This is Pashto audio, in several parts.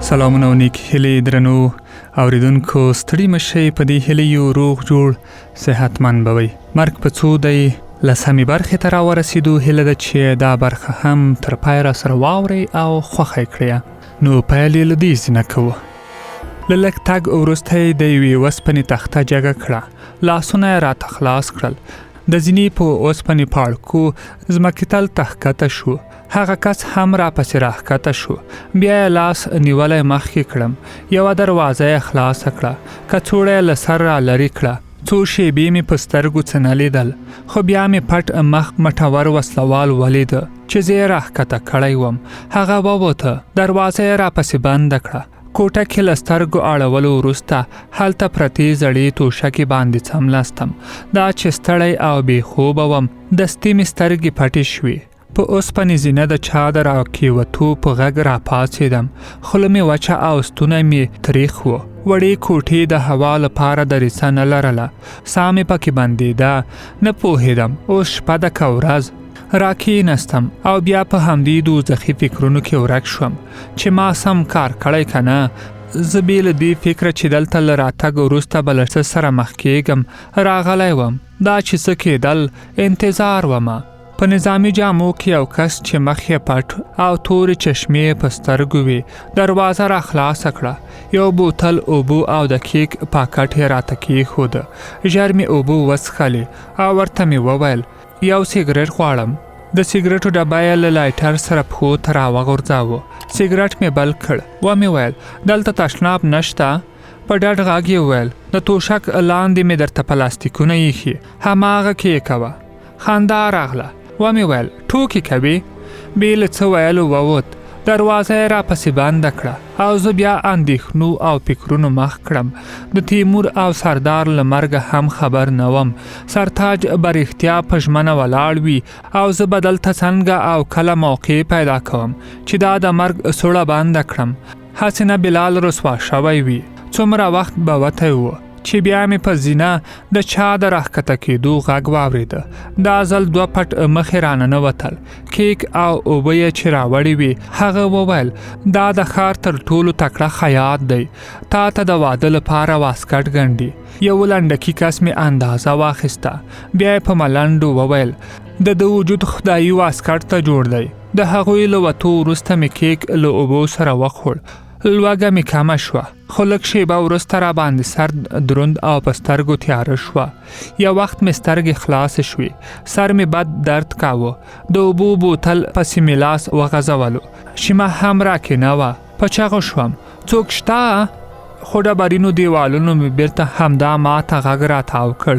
سلامونه او نیک هیلې درنو اوریدونکو ستړي مشئ په دې هیلیو روغ جوړ صحتمند به وئ. مرګ په څو دی لسمې برخې ته راورسېدو. هیله ده چې دا برخه هم تر پای راسره واورئ او خوښه یې کړئ. نو پیل یې له دې ځینه کوو. له لږ تګ وروسته یې د یوې اوسپنې تخته جګه کړه. لاسونه یې راته خلاص کړل. د زینې په اوسپنې پاړکو ځمکې ته ښکته شو. هغه کس هم را پسې راښکته شو. بیا یې لاس نیولی مخکې کړم. یوه دروازه یې خلاصه کړه. کڅوړه یې له سر را لرې کړه. څو شیبې مې په سترګو څه نه لیدل، خو بیا مې پټ مخ مټور وسلوال ولیده چې زه یې راښکته کړی وم. هغه ووته. دروازه یې را پسې بنده کړه. کوټه کې له سترګو اړولو وروسته هلته پرتې زړې توشکې باندې څملاستم. دا چې ستړی او بې خوبه وم، دستي مې سترګې پټې شوې. په اوسپنې زینه د چا د راکېوتو په غږ راپاڅېدم. خوله مې وچه او ستونی مې تریخ و. وړې کوټې د هوا لپاره دریڅه نه لرله. ساه مې پکې بندېده. نه پوهېدم اوس شپه ده که ورځ. راکېناستم او بیا په همدې دوزخي فکرونو کې ورک شوم چې ما سم کار کړی که نه. زه بې له دې فکره چې دلته له راتګ وروسته به له څه سره مخ کېږم راغلی وم. دا چې څه کېدل انتظار ومه. په نظامي جامو کې یو کس چې مخ یې پټ او تورې چشمې په سترګو وي دروازه را خلاصه کړه. یو بوتل اوبو او د کیک پاکټ یې راته کېښوده. ژر مې اوبه وڅښلې او ورته مې وویل یو سیګرټ غواړم. د سیګرټو ډبه یې له لایټر سره پښو ته راوغورځاوه. سیګرټ مې بل کړ. ومې ویل دلته تشناب نشته؟ په ډډ غږ یې وویل د توشک لاندې مې درته پلاستیکونه ایښي، هماغه کېکوه. خندا راغله. ومې ویل ټوکې کوې؟ بې له څه ویلو ووت. دروازه یې را پسې بنده کړه او زه بیا اندېښنو او فکرونو مخ کړم. د تیمور او سردار له مرګه هم خبر نه وم. سرتاج به رښتیا په ژمنه ولاړ وي او زه به دلته څنګه او کله موقع پیدا کوم چې دا د مرګ سوړه بنده کړم. هسې نه بلال رسوا شوی وي. څومره وخت به وتی و چې بیا مې په زینه د چا د راښکته کېدو غږ واورېده. دا ځل دوه پټ مخې رانه نوتل. کیک او اوبه یې چې راوړې وې. هغه وویل دا د ښار تر ټولو تکړه خیاط دی، تا ته د واده لپاره واسکټ ګنډي. یو لنډکي کس مې اندازه واخیسته. بیا یې په ملنډو وویل د وجود خدایي واسکټ ته جوړ دی. د هغوی له وتو وروسته مې کیک له اوبو سره وخوړ. لوږه مې کمه شوه، خو لږ شیبه وروسته را باندې سر دروند او په سترګو تیاره شوه. یو وخت مې سترګې خلاصې شوې. سر مې بد درد کاوه. د اوبو بوتل پسې مې لاس وغځولو. شیمه هم راکې نه وه. په چغو شوم څوک شته؟ خو ډبرینو دیوالونو مې بیرته همدا ماته غږ راتاو کړ.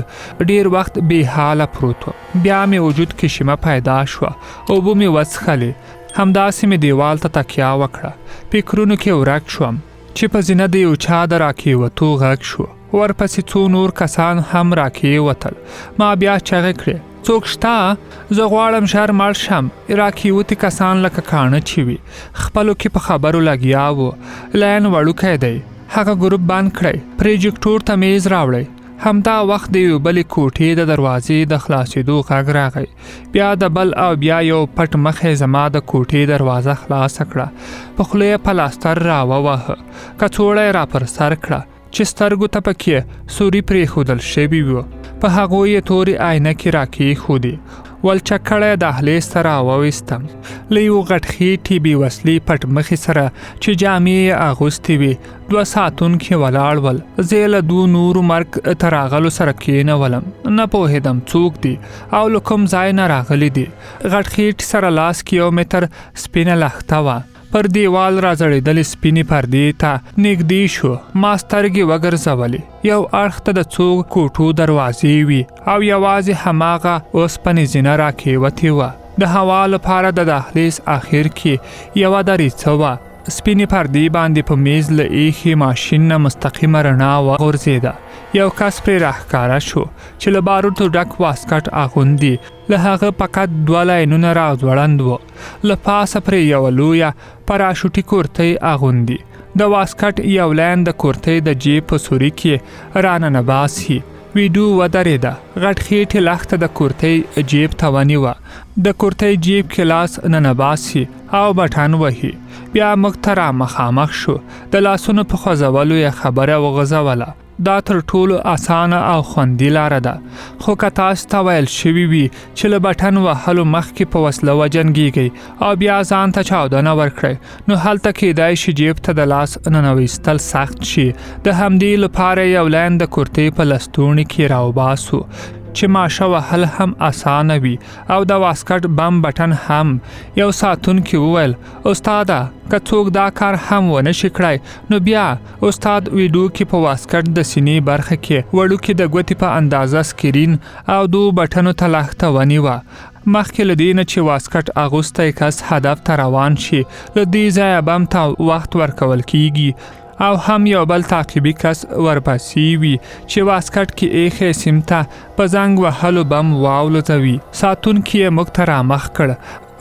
ډېر وخت بې حاله پروت وم. بیا مې وجود کې شیمه پیدا شوه. اوبه مې وڅښلې. همداسې مې دیوال ته تکیه وکړه. فکرونو کې ورک شوم چې په زینه د یو چا د راکېوتو غږ شو. ورپسې څو نور کسان هم راکېوتل. ما بیا چغې کړې څوک شته؟ زه غواړم ژر مړ شم. راکېوتي کسان لکه کاڼه چې وي خپلو کې په خبرو لګیا وو. لاین وړوکی دی. هغه ګروپ بند کړئ. پروجیکټور ته میز راوړئ. همدا وخت د یو بلې کوټې د دروازې د خلاصېدو غږ راغی. بیا د بل او بیا یو پټ مخې زما د کوټې دروازه خلاصه کړه. په خوله یې پلاستر را ووهه. کڅوړه یې را پر سر کړه چې سترګو ته پکې سوري پرېښودل شوي وو. په هغو یې تورې عینکې را کېښودې. ولچکړی دهلیز ته راوویستم. له یو غټخېټې بې وسلې پټ مخې سره چې جامې یې اغوستې وې دوه ساتونکي ولاړ ول. زه یې له دوو نورو مرګ ته راغلو سره کېنولم. نه پوهېدم څوک دي او له کوم ځای نه راغلي دي. غټخېټې سره لاس کې یو متر سپینه لښته وه. پر دیوال را زړېدلې سپینې پردې ته نږدې شو. ما سترګې وګرځولې. یو اړخ ته د څو کوټو دروازې وي او یوازې هماغه اوسپنې زینه راکېوتې وه. د هوا لپاره د دهلیز اخر کې یوه دریڅه وه. سپینې پردې باندې په میز له ایښې ماشین نه مستقیمه رڼا وغورځېده. یو کس پرې راښکاره شو چې له باروتو ډک واسکټ اغوندي. له هغه فقط دوه لاینونه را ځوړند وو. له پاسه پرې یوه لویه پراشوټي کورتۍ اغوندي. د واسکټ یو لاین د کورتۍ د جیب په سوري کې راننه باسي. ویډیو ودرېده. غټ خېټې لښته د کورتۍ جیب ته ونیوه. د کورتۍ جیب کې لاس ننباسي او بټن وهي. بیا موږ ته را مخامخ شو. د لاسونو په خوځولو یې خبره وغځوله. دا تر ټولو اسانه او خوندي لاره ده. خو که تاسو ته ویل شوي وي چې له بټن وهلو مخکې په وسله وجنګېږئ او بیا ځان ته چاودنه ورکړئ، نو هلته کیدای شي جیب ته د لاس ننویستل سخت شي. د همدې لپاره یو لاین د کورتۍ په لستوڼي کې راوباسو چې ماشه وهل هم اسانه وي او د واسکټ بم بټن هم. یو ساتونکي وویل: استاده، که څوک دا کار هم ونه شي کړای، نو بیا استاد ویډیو کې په واسکټ د سینې برخه کې وړوکې د ګوتې په اندازه سکرین او 2 بټنو ته لښته ونیوه. مخکې له دې نه چې واسکټ اغوستی کس هدف ته روان شي، له دې ځایه بم ته وخت ورکول کیږي او هم یو بل تعقیبي کس ورپسې وي چې واسکټ کې ایښې سیم ته په زنګ وهلو بم واولوځوي. ساتونکي یې موږ ته رامخ کړ.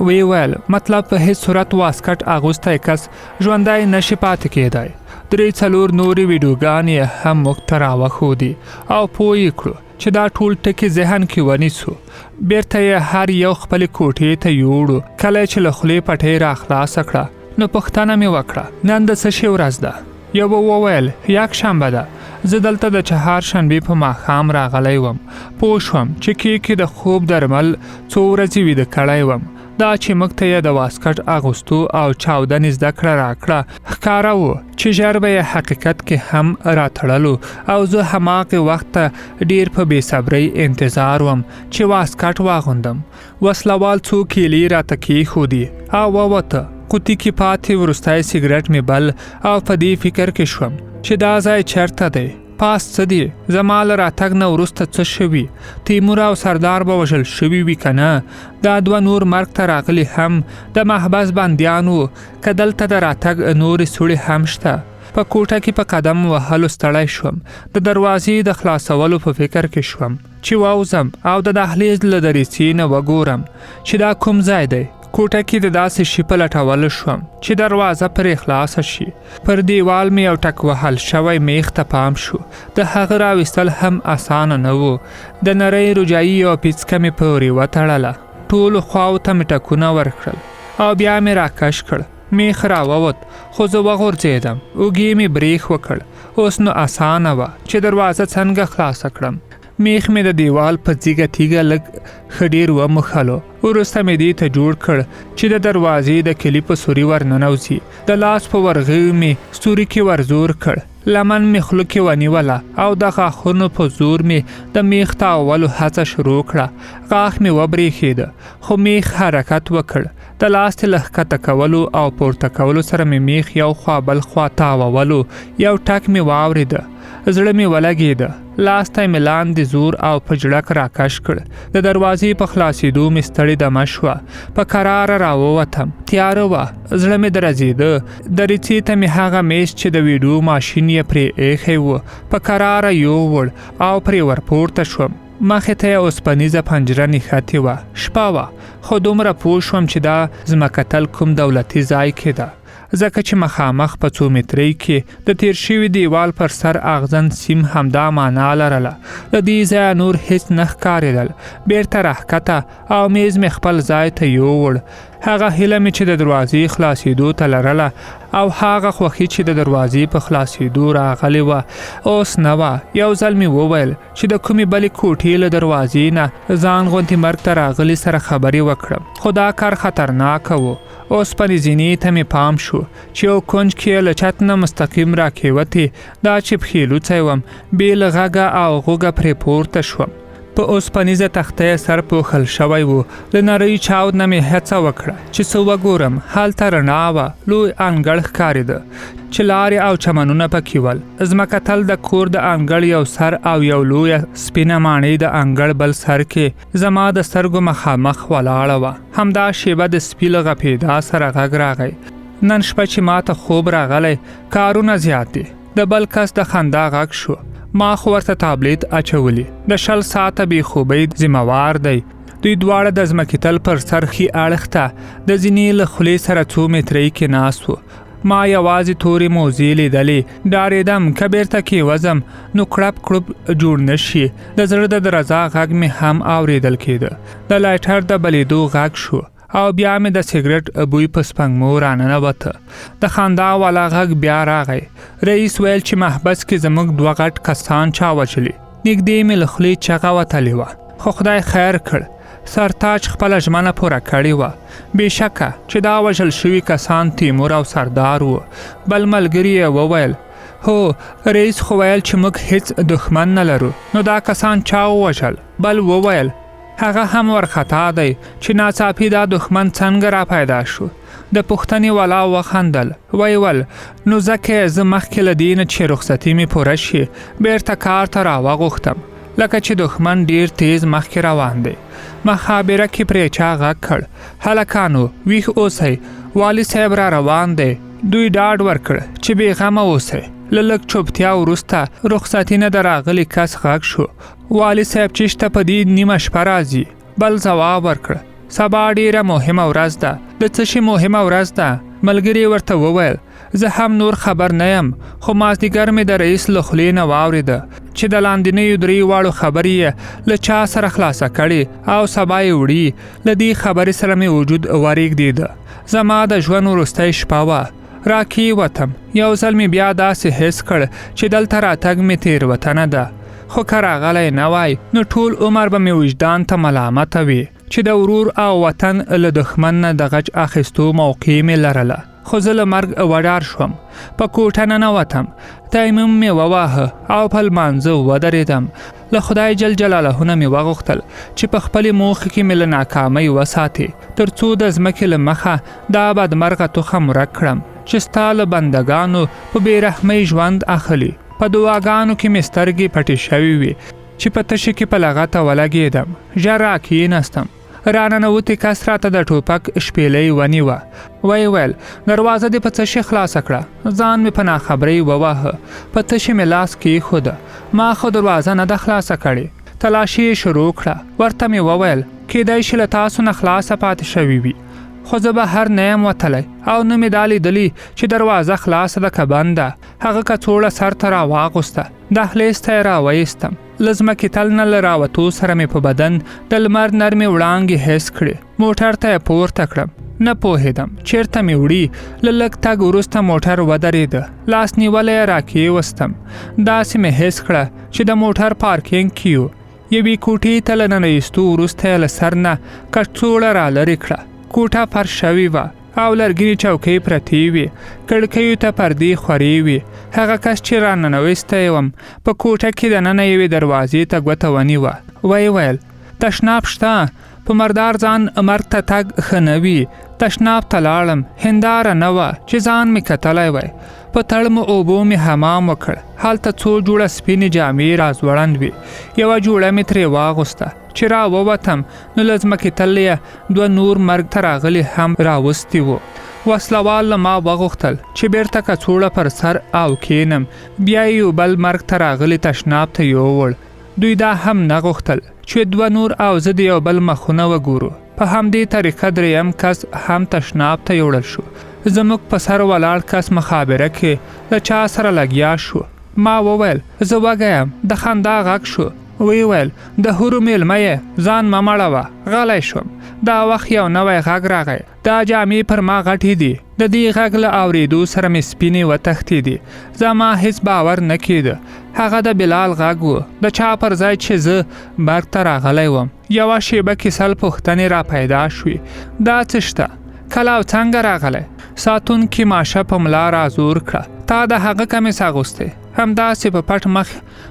وی ویل: مطلب په هیڅ صورت واسکټ اغوستی کس ژوندی نشي پاتې کېدی. 3-4 نورې ویډیوګانې هم موږ ته راوښودې او پوه یې کړو چې دا ټول ټکي ذهن کې ونیسو. بیرته یې هر یو خپلې کوټې ته یوړو. کله چې له خولې پټۍ را خلاصه کړه، نو پوښتنه مې وکړه: نن د څه شي ورځ ده؟ یو وویل: یک شنبه ده. زه دلته د چهارشنبې په ماښام راغلی وم. پوه شوم چې کې د خوب درمل څو ورځې ویده کړی وم. دا چې موږ ته یې د واسکټ اغوستو او چاودنې زده کړه راکړه ښکاره و چې ژر به یې حقیقت کې هم راتړلو او زه هماغې وخت ته ډیر په بېصبرۍ انتظار وم چې واسکټ واغوندم. وسلوال څو کیلې راته کېښودې او ووته. قوطي کې پاتې وروستی سګرټ مې بل او په دې فکر کې شوم چې دا ځای چېرته دی؟ پاس څه دی؟ زما له راتګ نه وروسته څه شوي؟ تیمور او سردار به وژل شوي وي که نه؟ دا 2 نور مرګ ته راغلي هم د محبس بندیان وو که دلته د راتګ نورې سوړې هم شته؟ په کوټه کې په قدم وهلو ستړی شوم. د دروازې د خلاصولو په فکر کې شوم چې ووځم او د دهلیز له دریڅې نه وګورم چې دا کوم ځای دی. کوټه کې د داسې شي په لټولو شوم چې دروازه پرې خلاصه شي. پر دیوال مې یو ټک وهل شوی میخ ته پام شو. د هغه راویستل هم اسانه نه و. د نرۍ روجایي او پیڅکه مې پورې وتړله. ټولو خواو ته مې ټکونه ورکړل او بیا مې راکش کړ. میخ راووت، خو زه وغورځېدم. اوږې مې بریښ وکړ. اوس نو اسانه وه چې دروازه څنګه خلاصه کړم. میخ مې د دیوال په ځیګه تیګه لږ ښه ډېر وموښلو. وروسته مې دې ته جوړ کړ چې د دروازې د کلي په سوري ورننوځي. د لاس په ورغوي مې سوري کې ورزور کړ. لمن مې خوله کې ونیوله او د غاښونو په زور مې د میخ تاولو هڅه شروع کړه. غاښ مې وبرېښېده، خو میخ حرکت وکړ. د لاس ته له ښکته کولو او پورته کولو سره مې میخ یو خوا بل خوا تاوولو. یو ټک مې واورېده. زړه مې ولګېده. لاس ته مې لاندې زور او په جړک راکش کړ. د دروازې په خلاصېدو مې ستړې دمه شوه. په کراره راووتم. تیاره وه. زړه مې درزېده. دریڅې ته مې هغه میز چې د ویډیو ماشین یې پرې ایښی و په کراره یووړ او پرې ورپورته شوم. مخې ته یې اوسپنیزه پنجره نښتې وه. شپه وه، خو دومره پوه شوم چې دا ځمکتل کوم دولتي ځای کې ده، ځکه چې مخامخ په 2 مترۍ کې د تیر شوي دیوال پر سر اغزن سیم همدا معنا لرله. د دې ځایه نور هیڅ نه ښکارېدل. بیرته راښکته او میز مې خپل ځای ته یووړ. هغه هیله مې چې د دروازې خلاصېدو ته لرله او هغه خوښي چې د دروازې په خلاصېدو راغلې وه اوس نه وه. یو ځل مې وویل چې د کومې بلې کوټې له دروازې نه ځان غوندې مرګ ته راغلي سره خبرې وکړم، خو دا کار خطرناکه و. اوسپنې زینې ته مې پام شو چې یو کونج کې له چت نه مستقیم راکېوتې. دا چې پښې لوڅی وم، بې له غږه او غوږه پرې پورته شوم. په اوسپنیزه تختې سر پوښل شوی و. له نرۍ چاود نه مې هڅه وکړه چې څه وګورم. هلته رڼا وه. لوی انګړ ښکارېده چې لارې او چمنونه پکې ول. ځمکتل د کور د انګړ یو سر او یو لویه سپینه ماڼۍ د انګړ بل سر کې زما د سترګو مخامخ ولاړه وه. همدا شیبه د سپي له غپېدا سره غږ راغی. نن شپه چې ما ته خوب راغلی، کارونه زیات دي. د بل کس د خندا غږ شو. ما خو ورته تابلیت اچولی. د 20 ساعته بې خوبۍ ذمهوار دی. دوی دواړه د ځمکتل پر سر ښي اړخ ته د زینې له خولې سره 2 مترۍ کې ناست و. ما یوازې تورې موزې لیدلې. ډارېدم که بیرته کېوځم نو کړپ کړپ جوړ نه شي. د زړه د درزا غږ مې هم اورېدل کېده. د لایټر د بلېدو غږ شو او بیا مې د سګرټ بوی په سپنګمو راننوته. د خندا والا غږ بیا راغی. رئیس ویل چې محبس کې زموږ 2 غټ کسان چا وچلي. نږدې مې له خولې چغه وتلې وه، خو خدای خیر کړ. سرتاج خپله ژمنه پوره کړې وه. بېشکه چې دا وژل شوي کسان تیمور او سردار وو. بل ملګري یې وویل هو، رئیس خو ویل چې موږ هیڅ دښمن نه لرو، نو دا کسان چا ووژل؟ بل وویل هغه هم ورخطا دی چې ناڅاپي دا دښمن څنګه را پیدا شو. د پوښتنې والا وخندل. ویل نو ځکه زه مخکې له دې نه چې رخصتي مې پوره شي بیرته کار ته راوغوښتم، لکه چې دښمن ډیر تیز مخکې روان دی. مخابره کې پرې چا غږ کړ هلکانو ویښ اوسئ، والي صاحب را روان دی. دوی ډاډ ورکړ چې بېغمه اوسئ. له لږ چوپتیا وروسته رخصتي نه د راغلي کس غږ شو. والي صاحب چې شته په دې نیمه شپه راځي. بل ځواب ورکړ سبا ډیره مهمه ورځ ده. د څه شي مهمه ورځ ده؟ ملګري ورته وویل زه هم نور خبر نه یم، خو مازدیګر مې د رئیس له خولې نه واورېده چې د لاندنیو 3 واړو خبرې یې له چا سره خلاصه کړې او سبا یې وړي. له دې خبرې سره مې وجود ورېږدېده. زما د ژوند وروستۍ شپه وه. راکېوتم. یو ځل مې بیا داسې حس کړ چې دلته راتګ مې تېروتنه ده. خو که راغلی نه وای نو ټول عمر به مې وجدان ته ملامته وي چې د ورور او وطن له دښمن نه د غچ اخیستو موقع مې لرله. خو زه له مرګ وډار شوم. په کوټه ننوتم. تیمم مې وواهه او په لمانځه ودرېدم. له خدای جل جلاله نه مې وغوښتل چې په خپلې موخې کې مې له ناکامۍ وساتې، تر څو د ځمکې له مخه دا بدمرغه تخم ورک کړم چې ستا له بندګانو په بېرحمۍ ژوند اخلي. په دعاګانو کې مې سترګې پټې شوې وي چې په تشي کې په لغته ولګېدم. ژر راکېناستم. راننوتې کس راته د ټوپک شپېلۍ ونیوه. ویل دروازه دې په څه شي خلاصه کړه. ځان مې په ناخبرۍ وواهه. په تشي مې لاس کېښوده. ما خو دروازه نه ده خلاصه کړې. تلاشي یې شروع کړه. ورته مې وویل کیدای شي له تاسو نه خلاصه پاتې شوي وي، خو زه بهر نه یم وتلی او نه مې دا لیدلي چې دروازه خلاصه ده که بنده. هغه کڅوړه سر ته راواغوسته. دهلیز ته یې راویستم. له ځمکې تل نه له راوتو سره مې په بدن د لمر نرمې وړانګې حس کړې. موټر ته یې پورته کړم. نه پوهېدم چېرته مې وړي. له لږ تګ وروسته موټر ودرېده. لاس نیولی یې راکېوستم. داسې مې حس کړه چې د موټر پارکینګ کې یو. یوې کوټې ته له ننویستو وروسته یې له سر نه کڅوړه را لرې کړه. کوټه فرش شوې وه او لرګینې چوکۍ پرتې وې. کړکیو ته پردې خورې وې. هغه کس چې را ننویستی وم په کوټه کې دننه یوې دروازې ته ګوته ونیوه. ویل تشناب شته؟ په مردار ځان مرګ ته تګ ښه نه وي. تشناب ته لاړم. هنداره نه وه چې ځان مې کتلی وی. په تړمو اوبو مې حمام وکړ. هلته څو جوړه سپینې جامې را ځوړند وې. یوه جوړه مې ترې واغوسته. چې را ووتم نو له ځمکې تللی 2 نور مرګ ته راغلي هم راوستي وو. وسلوال له ما وغوښتل چې بیرته کڅوړه پر سر او کینم. بیا یو بل مرګ ته راغلي تشناب ته یووړ. دوی دا هم نه غوښتل چې 2 نور او زه د یو بل مخونه وګورو. په همدې طریقه 3یم کس هم تشناب ته یوړل شو. زموږ په سر ولاړ کس مخابره کې له چا سره لګیا شو. ما وویل زه وږی یم. د خندا غږ شو. ویل د هورو میلمه یې، ځان مه مړوه. غلی شوم. دا وخت یو نوی غږ راغی. دا جامې پر ما غټې دي. د دې غږ له اورېدو سره مې سپینې وتښتېدې. زما هیڅ باور نه کېده. هغه د بلال غږ و، د چا پر ځای چې زه مرګ ته راغلی وم. یوه شیبه کې سل پوښتنې را پیدا شوې. دا څه شته؟ کله او څنګه راغلی؟ ساتونکي ماشه په ملا را زور کړه. تا د هغه کمیس اغوستی؟ همداسې په پټ مخ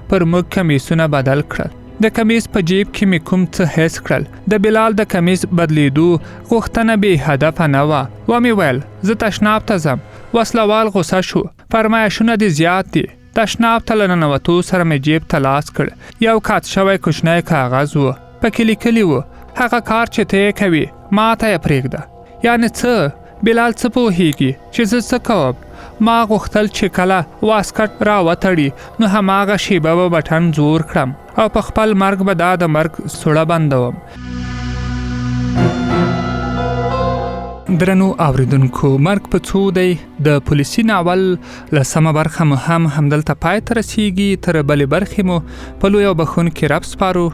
پر موږ کمیسونه بدل کړل. د کمیس په جیب کې مې کوم څه حس کړل. د بلال د کمیس بدلیدو غوښتنه بې هدفه نه وه. ومې ویل زه تشناب ته ځم. وسلوال غوسه شو. فرمایشونه دې زیات دي. تشناب ته له ننوتو سره مې جیب ته لاس کړ. یو کات شوی کوچنی کاغذ و. پکې لیکلي و هغه کار چې ته یې کوې ما ته یې پرېږده. یعنې څه؟ بلال څه پوهیږي چې زه څه کوم؟ ما غوښتل چې کله واسکټ را وتړي نو هماغه شیبه به بټن زور کړم او په خپل مرګ به دا د مرګ سوړه بندوم. درنو اوریدونکو، مرګ په څو دی د پولیسي ناول لسمه برخه مو همدلته پای ته رسیږي. تر بلې برخې مو په لوی او بخښونکي رب سپارو.